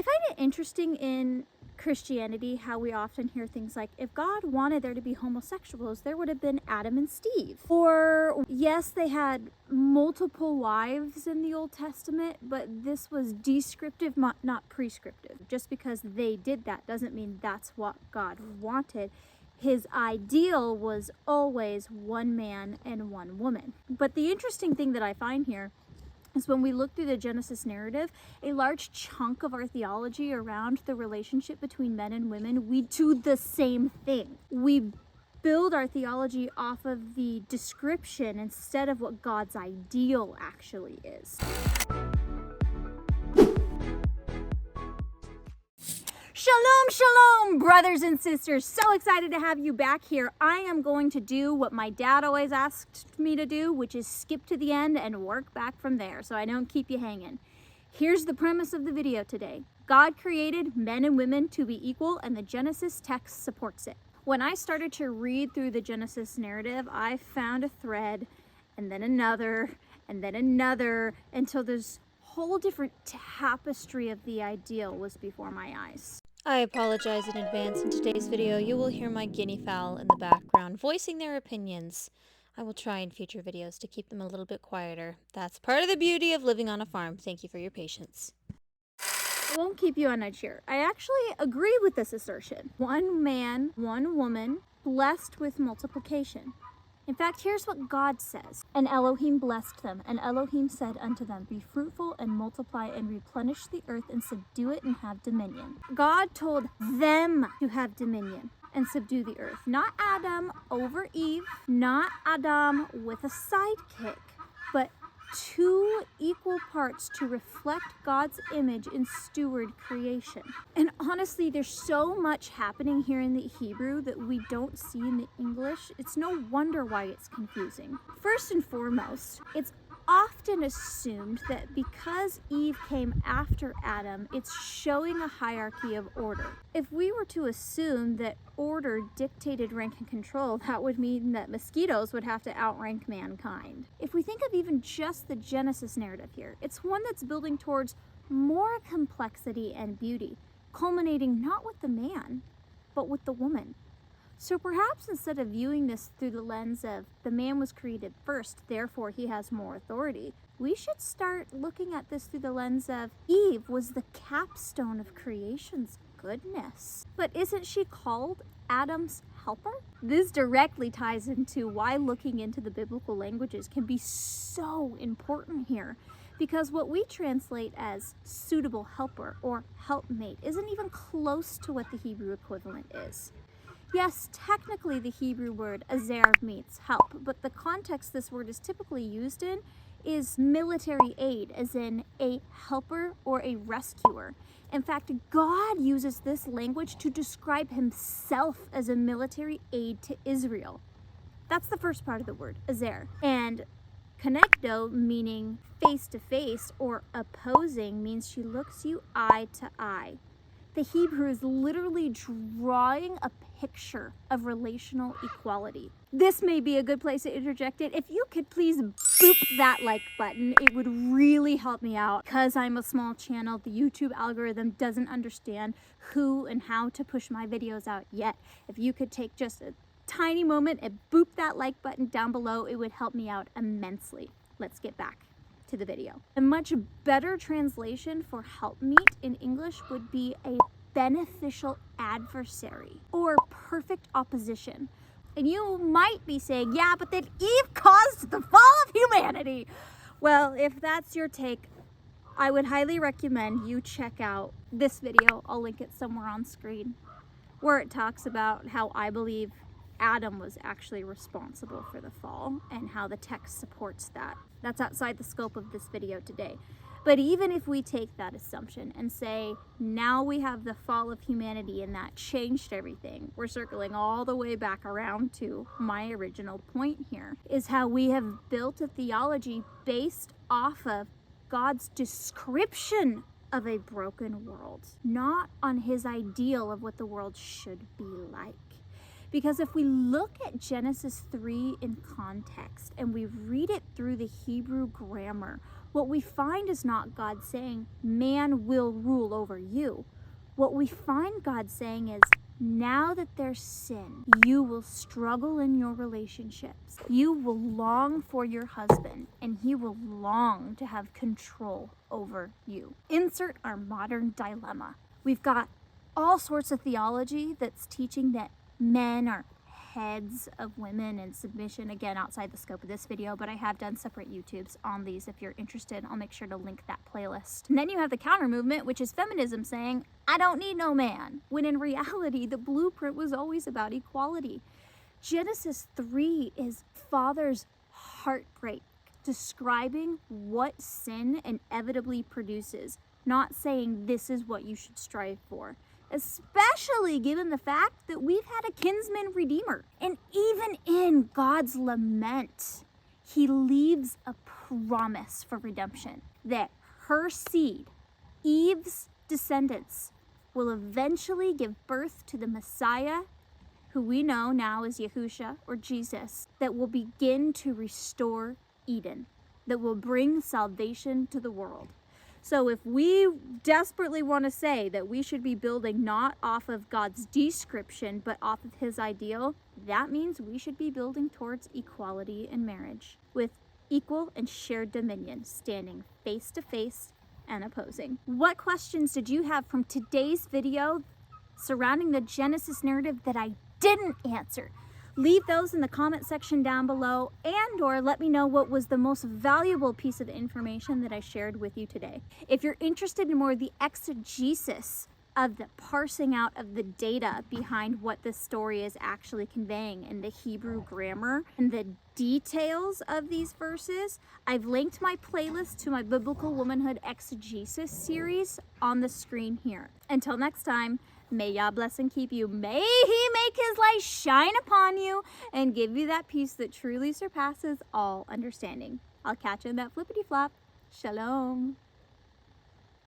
find it interesting in Christianity how we often hear things like, if God wanted there to be homosexuals, there would have been Adam and Steve. Or yes, they had multiple wives in the Old Testament, but this was descriptive, not prescriptive. Just because they did that doesn't mean that's what God wanted. His ideal was always one man and one woman. But the interesting thing that I find here is when we look through the Genesis narrative, a large chunk of our theology around the relationship between men and women, we do the same thing. We build our theology off of the description instead of what God's ideal actually is. Shalom, shalom, brothers and sisters. So excited to have you back here. I am going to do what my dad always asked me to do, which is skip to the end and work back from there so I don't keep you hanging. Here's the premise of the video today. God created men and women to be equal, and the Genesis text supports it. When I started to read through the Genesis narrative, I found a thread and then another until this whole different tapestry of the ideal was before my eyes. I apologize in advance. In today's video, you will hear my guinea fowl in the background voicing their opinions. I will try in future videos to keep them a little bit quieter. That's part of the beauty of living on a farm. Thank you for your patience. I won't keep you on edge here. I actually agree with this assertion. One man, one woman, blessed with multiplication. In fact, here's what God says. And Elohim blessed them, and Elohim said unto them, be fruitful and multiply and replenish the earth and subdue it and have dominion. God told them to have dominion and subdue the earth. Not Adam over Eve, not Adam with a sidekick, but two equal parts to reflect God's image and steward creation. And honestly, there's so much happening here in the Hebrew that we don't see in the English. It's no wonder why it's confusing. First and foremost, it's often assumed that because Eve came after Adam, it's showing a hierarchy of order. If we were to assume that order dictated rank and control, that would mean that mosquitoes would have to outrank mankind. If we think of even just the Genesis narrative here, it's one that's building towards more complexity and beauty, culminating not with the man, but with the woman. So perhaps instead of viewing this through the lens of the man was created first, therefore he has more authority, we should start looking at this through the lens of Eve was the capstone of creation's goodness. But isn't she called Adam's helper? This directly ties into why looking into the biblical languages can be so important here. Because what we translate as suitable helper or helpmate isn't even close to what the Hebrew equivalent is. Yes, technically the Hebrew word ezer means help, but the context this word is typically used in is military aid, as in a helper or a rescuer. In fact, God uses this language to describe himself as a military aid to Israel. That's the first part of the word, ezer. And kenegdo, meaning face to face or opposing, means she looks you eye to eye. The Hebrew is literally drawing a picture of relational equality. This may be a good place to interject it. If you could please boop that like button, it would really help me out. Because I'm a small channel, the YouTube algorithm doesn't understand who and how to push my videos out yet. If you could take just a tiny moment and boop that like button down below, it would help me out immensely. Let's get back to the video. A much better translation for helpmeet in English would be a beneficial adversary or perfect opposition. And you might be saying, yeah, but then Eve caused the fall of humanity. Well, if that's your take, I would highly recommend you check out this video. I'll link it somewhere on screen, where it talks about how I believe Adam was actually responsible for the fall and how the text supports that. That's outside the scope of this video today. But even if we take that assumption and say, now we have the fall of humanity and that changed everything, we're circling all the way back around to my original point here, is how we have built a theology based off of God's description of a broken world, not on his ideal of what the world should be like. Because if we look at Genesis 3 in context and we read it through the Hebrew grammar, what we find is not God saying, man will rule over you. What we find God saying is, now that there's sin, you will struggle in your relationships. You will long for your husband, and he will long to have control over you. Insert our modern dilemma. We've got all sorts of theology that's teaching that men are heads of women and submission, again outside the scope of this video, but I have done separate YouTubes on these. If you're interested, I'll make sure to link that playlist. And then you have the counter movement, which is feminism saying, I don't need no man, when in reality the blueprint was always about equality. Genesis 3 is Father's heartbreak, describing what sin inevitably produces, not saying this is what you should strive for. Especially given the fact that we've had a kinsman redeemer. And even in God's lament, he leaves a promise for redemption, that her seed, Eve's descendants, will eventually give birth to the Messiah, who we know now as Yahusha or Jesus, that will begin to restore Eden, that will bring salvation to the world. So if we desperately want to say that we should be building not off of God's description, but off of his ideal, that means we should be building towards equality in marriage, with equal and shared dominion, standing face to face and opposing. What questions did you have from today's video surrounding the Genesis narrative that I didn't answer? Leave those in the comment section down below, and or let me know what was the most valuable piece of information that I shared with you today. If you're interested in more of the exegesis of the parsing out of the data behind what this story is actually conveying in the Hebrew grammar and the details of these verses, I've linked my playlist to my Biblical Womanhood Exegesis series on the screen here. Until next time, may Yah bless and keep you. May he make his light shine upon you and give you that peace that truly surpasses all understanding. I'll catch you in that flippity flop. Shalom.